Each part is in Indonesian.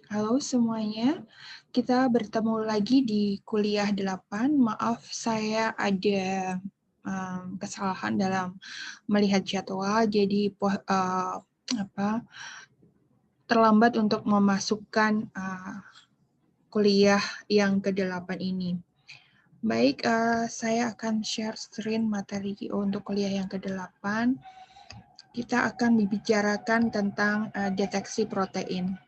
Halo semuanya, kita bertemu lagi di kuliah 8. Maaf saya ada kesalahan dalam melihat jadwal, jadi terlambat untuk memasukkan kuliah yang ke-8 ini. Baik, saya akan share screen materi untuk kuliah yang ke-8. Kita akan membicarakan tentang deteksi protein.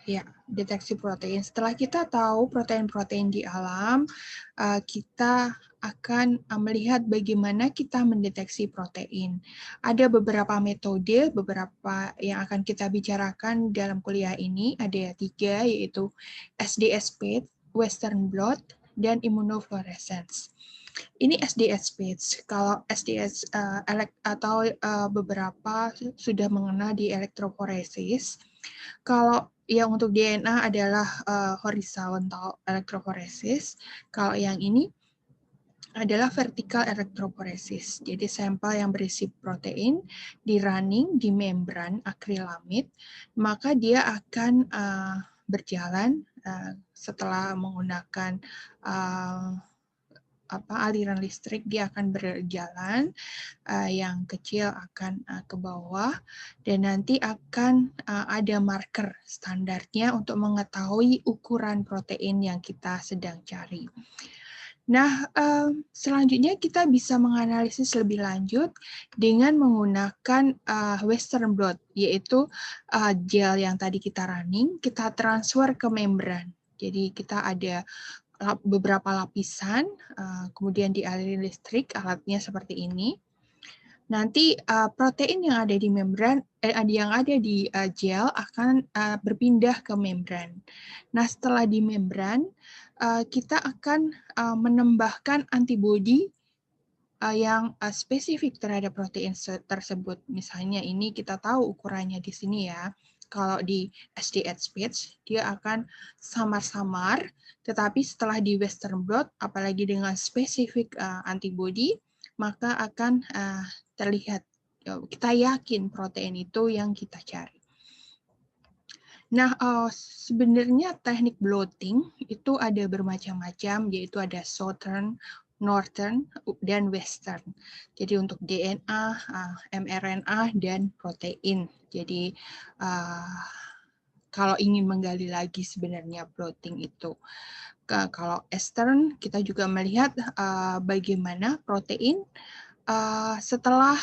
Ya, deteksi protein. Setelah kita tahu protein-protein di alam, kita akan melihat bagaimana kita mendeteksi protein. Ada beberapa metode, beberapa yang akan kita bicarakan dalam kuliah ini. Ada 3, yaitu SDS-PET, Western blot, dan immunofluorescence. Ini SDS-PET. Kalau SDS beberapa sudah mengenal di elektroforesis. Kalau yang untuk DNA adalah horizontal electrophoresis. Kalau yang ini adalah vertical electrophoresis. Jadi sampel yang berisi protein di running di membran akrilamid, maka dia akan berjalan setelah menggunakan aliran listrik, dia akan berjalan, yang kecil akan ke bawah, dan nanti akan ada marker standarnya untuk mengetahui ukuran protein yang kita sedang cari. Nah, selanjutnya kita bisa menganalisis lebih lanjut dengan menggunakan Western blot, yaitu gel yang tadi kita running, kita transfer ke membran. Jadi kita ada beberapa lapisan, kemudian dialiri listrik, alatnya seperti ini. Nanti protein yang ada di membran, yang ada di gel akan berpindah ke membran. Nah, setelah di membran, kita akan menambahkan antibodi yang spesifik terhadap protein tersebut. Misalnya ini kita tahu ukurannya di sini ya. Kalau di SDS-PET, dia akan samar-samar, tetapi setelah di Western blot, apalagi dengan spesifik antibodi, maka akan terlihat, kita yakin protein itu yang kita cari. Nah, sebenarnya teknik blotting itu ada bermacam-macam, yaitu ada Southern, Northern, dan Western. Jadi untuk DNA, mRNA, dan protein. Jadi kalau ingin menggali lagi sebenarnya blotting itu. Kalau Eastern, kita juga melihat bagaimana protein setelah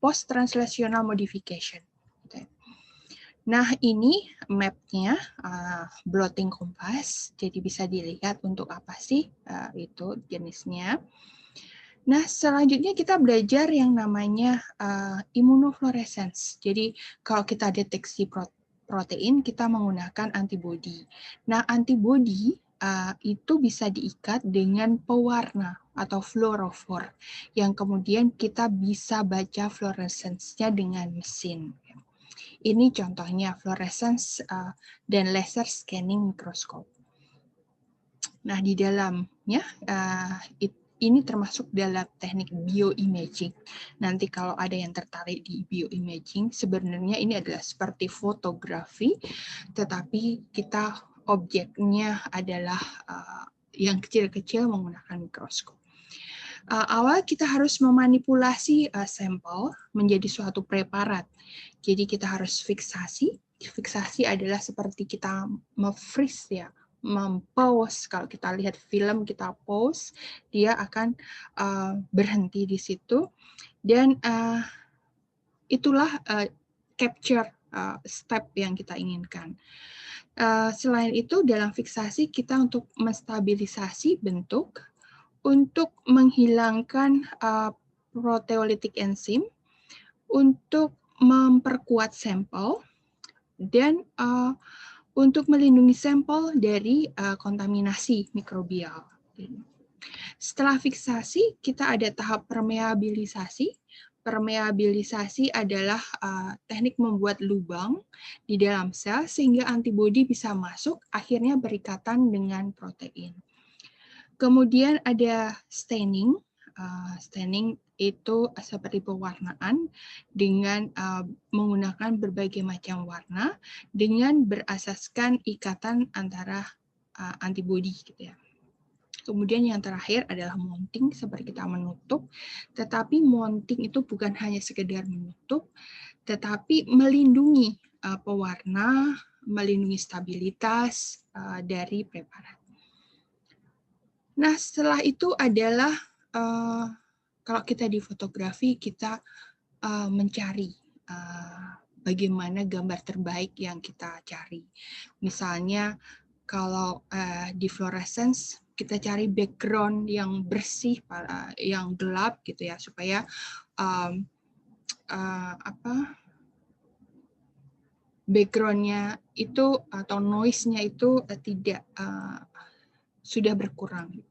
post-translational modification. Nah, ini map-nya blotting kompas, jadi bisa dilihat untuk apa sih itu jenisnya. Nah, selanjutnya kita belajar yang namanya immunofluorescence. Jadi, kalau kita deteksi protein, kita menggunakan antibodi. Nah, antibodi itu bisa diikat dengan pewarna atau fluorophore, yang kemudian kita bisa baca fluorescence-nya dengan mesin. Ini contohnya fluorescence dan laser scanning microscope. Nah, di dalamnya ini termasuk dalam teknik bioimaging. Nanti kalau ada yang tertarik di bioimaging, sebenarnya ini adalah seperti fotografi, tetapi kita objeknya adalah yang kecil-kecil menggunakan mikroskop. Awal kita harus memanipulasi sampel menjadi suatu preparat. Jadi kita harus fiksasi. Fiksasi adalah seperti kita freeze ya, mempause. Kalau kita lihat film, kita pause, dia akan berhenti di situ. Dan itulah capture step yang kita inginkan. Selain itu, dalam fiksasi kita untuk menstabilisasi bentuk, untuk menghilangkan proteolytic enzim, untuk memperkuat sampel, dan untuk melindungi sampel dari kontaminasi mikrobial. Setelah fiksasi, kita ada tahap permeabilisasi. Permeabilisasi adalah teknik membuat lubang di dalam sel sehingga antibodi bisa masuk, akhirnya berikatan dengan protein. Kemudian ada staining. staining itu seperti pewarnaan dengan menggunakan berbagai macam warna dengan berasaskan ikatan antara antibodi gitu ya. Kemudian yang terakhir adalah mounting, seperti kita menutup, tetapi mounting itu bukan hanya sekedar menutup, tetapi melindungi pewarna, melindungi stabilitas dari preparat. Nah, setelah itu adalah kalau kita di fotografi, kita mencari bagaimana gambar terbaik yang kita cari. Misalnya, kalau di fluorescence, kita cari background yang bersih, yang gelap gitu ya, supaya background-nya itu atau noise-nya itu tidak sudah berkurang.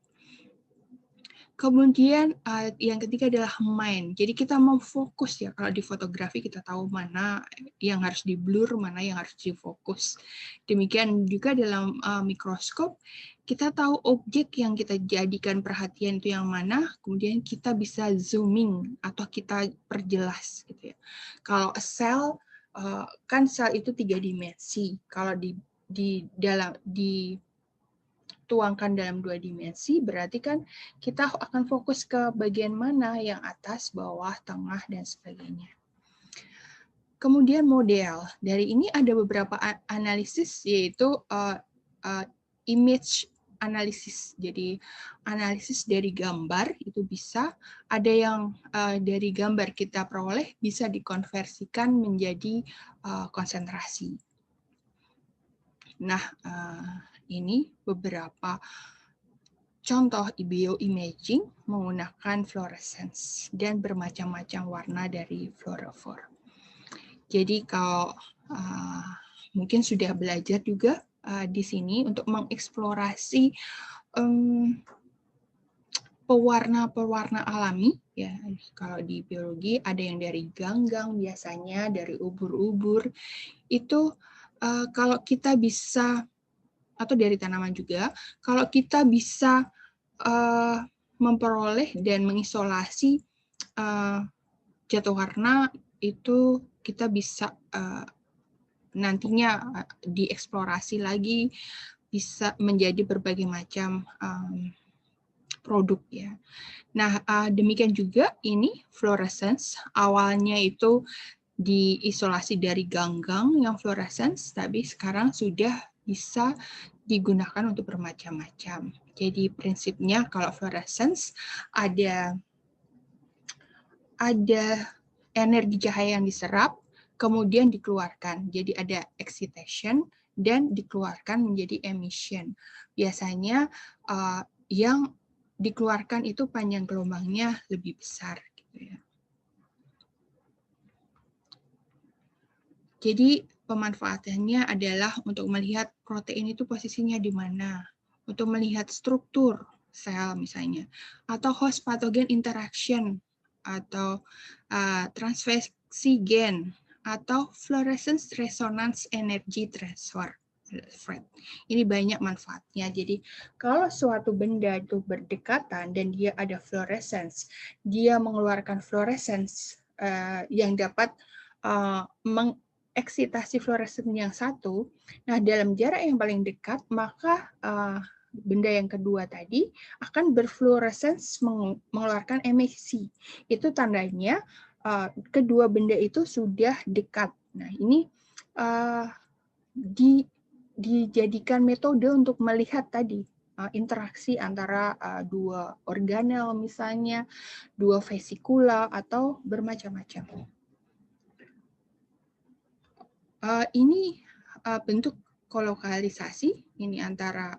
Kemudian yang ketiga adalah main. Jadi kita mau fokus ya, kalau di fotografi kita tahu mana yang harus di blur, mana yang harus difokus. Demikian juga dalam mikroskop, kita tahu objek yang kita jadikan perhatian itu yang mana, kemudian kita bisa zooming atau kita perjelas gitu ya. Kalau sel, kan sel itu 3 dimensi. Kalau tuangkan dalam 2 dimensi, berarti kan kita akan fokus ke bagian mana, yang atas, bawah, tengah, dan sebagainya. Kemudian model. Dari ini ada beberapa analisis, yaitu image analisis. Jadi analisis dari gambar itu bisa, ada yang dari gambar kita peroleh bisa dikonversikan menjadi konsentrasi. Nah, ini beberapa contoh bioimaging menggunakan fluorescence dan bermacam-macam warna dari fluorophore. Jadi kalau mungkin sudah belajar juga di sini untuk mengeksplorasi pewarna-pewarna alami, ya. Kalau di biologi ada yang dari ganggang, biasanya dari ubur-ubur. Itu kalau kita bisa, atau dari tanaman juga, kalau kita bisa memperoleh dan mengisolasi jatuh warna, itu kita bisa nantinya dieksplorasi lagi, bisa menjadi berbagai macam produk ya. Nah, demikian juga ini fluorescence, awalnya itu diisolasi dari ganggang yang fluorescence, tapi sekarang sudah bisa digunakan untuk bermacam-macam. Jadi prinsipnya kalau fluorescence ada energi cahaya yang diserap, kemudian dikeluarkan. Jadi ada excitation dan dikeluarkan menjadi emission. Biasanya yang dikeluarkan itu panjang gelombangnya lebih besar. Gitu ya. Jadi pemanfaatannya adalah untuk melihat protein itu posisinya di mana, untuk melihat struktur sel misalnya, atau host pathogen interaction, atau transfeksi gen, atau fluorescence resonance energy transfer. Ini banyak manfaatnya. Jadi kalau suatu benda itu berdekatan dan dia ada fluorescence, dia mengeluarkan fluorescence yang dapat eksitasi fluoresen yang satu, nah dalam jarak yang paling dekat, maka benda yang kedua tadi akan berfluoresens mengeluarkan emisi. Itu tandanya kedua benda itu sudah dekat. Nah ini dijadikan metode untuk melihat tadi interaksi antara dua organel misalnya, dua vesikula, atau bermacam-macam. Ini bentuk kolokalisasi ini antara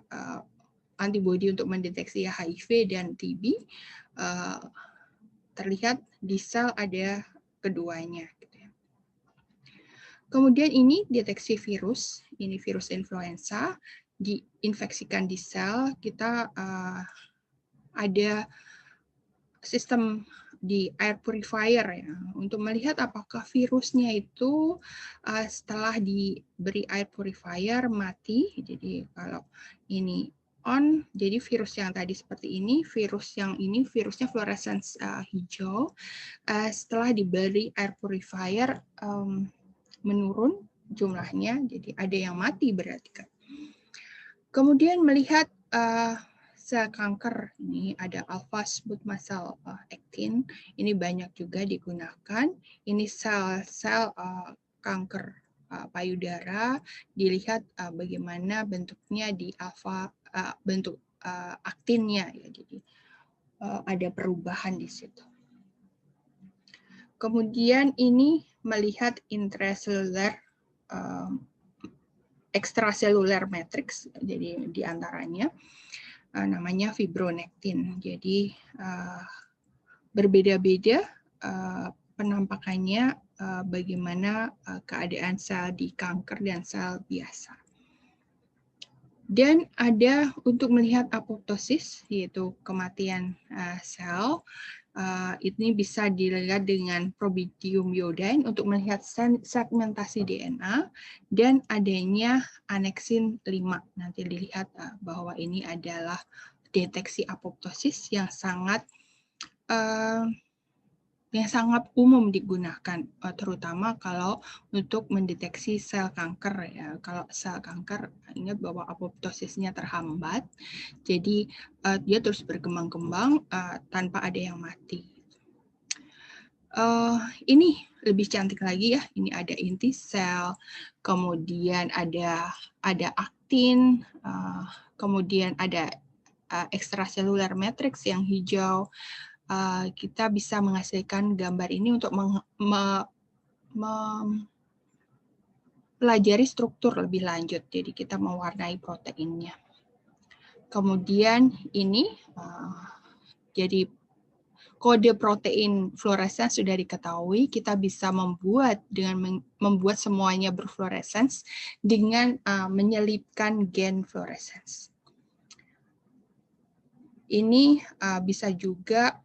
antibodi untuk mendeteksi HIV dan TB. Terlihat di sel ada keduanya. Kemudian ini deteksi virus, ini virus influenza, diinfeksikan di sel, kita ada sistem di air purifier ya, untuk melihat apakah virusnya itu setelah diberi air purifier mati. Jadi kalau ini on, jadi virus yang tadi seperti ini, virusnya fluorescence hijau. Setelah diberi air purifier menurun jumlahnya, jadi ada yang mati berarti kan. Kemudian melihat sel kanker, ini ada alpha smooth muscle actin, ini banyak juga digunakan. Ini sel-sel kanker payudara, dilihat bagaimana bentuknya di alpha, bentuk aktinnya, ya, jadi ada perubahan di situ. Kemudian ini melihat intracellular, extracellular matrix, jadi diantaranya namanya fibronectin. Jadi berbeda-beda penampakannya bagaimana keadaan sel di kanker dan sel biasa. Dan ada untuk melihat apoptosis, yaitu kematian sel. Ini bisa dilihat dengan probidium iodine untuk melihat segmentasi DNA dan adanya aneksin 5. Nanti dilihat bahwa ini adalah deteksi apoptosis yang sangat umum digunakan, terutama kalau untuk mendeteksi sel kanker, ya. Kalau sel kanker, ingat bahwa apoptosisnya terhambat, jadi dia terus berkembang-kembang tanpa ada yang mati. Ini lebih cantik lagi ya, ini ada inti sel, kemudian ada aktin, kemudian ada extracellular matrix yang hijau. Kita bisa menghasilkan gambar ini untuk mempelajari struktur lebih lanjut. Jadi kita mewarnai proteinnya. Kemudian ini, jadi kode protein fluorescence sudah diketahui. Kita bisa membuat semuanya berfluorescence dengan menyelipkan gen fluorescence. Ini bisa juga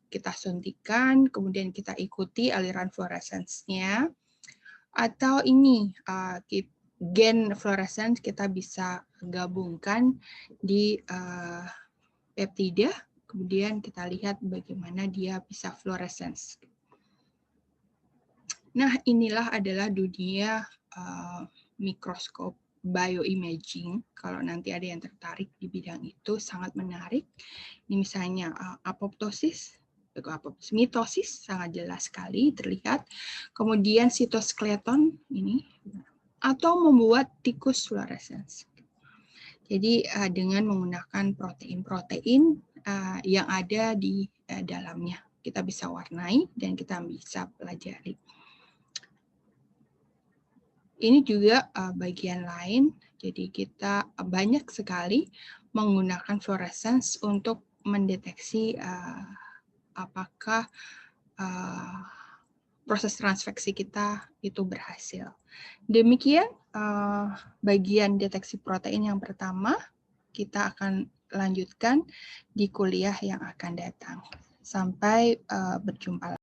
kita suntikan, kemudian kita ikuti aliran fluorescence-nya. Atau ini, gen fluorescence kita bisa gabungkan di peptida, kemudian kita lihat bagaimana dia bisa fluorescence. Nah, inilah adalah dunia mikroskop bioimaging. Kalau nanti ada yang tertarik di bidang itu, sangat menarik. Ini misalnya apoptosis, mitosis, sangat jelas sekali terlihat. Kemudian sitoskeleton ini, atau membuat tikus fluorescence. Jadi dengan menggunakan protein-protein yang ada di dalamnya, kita bisa warnai dan kita bisa pelajari. Ini juga bagian lain, jadi kita banyak sekali menggunakan fluorescence untuk mendeteksi apakah proses transveksi kita itu berhasil. Demikian bagian deteksi protein yang pertama, kita akan lanjutkan di kuliah yang akan datang. Sampai berjumpa lagi.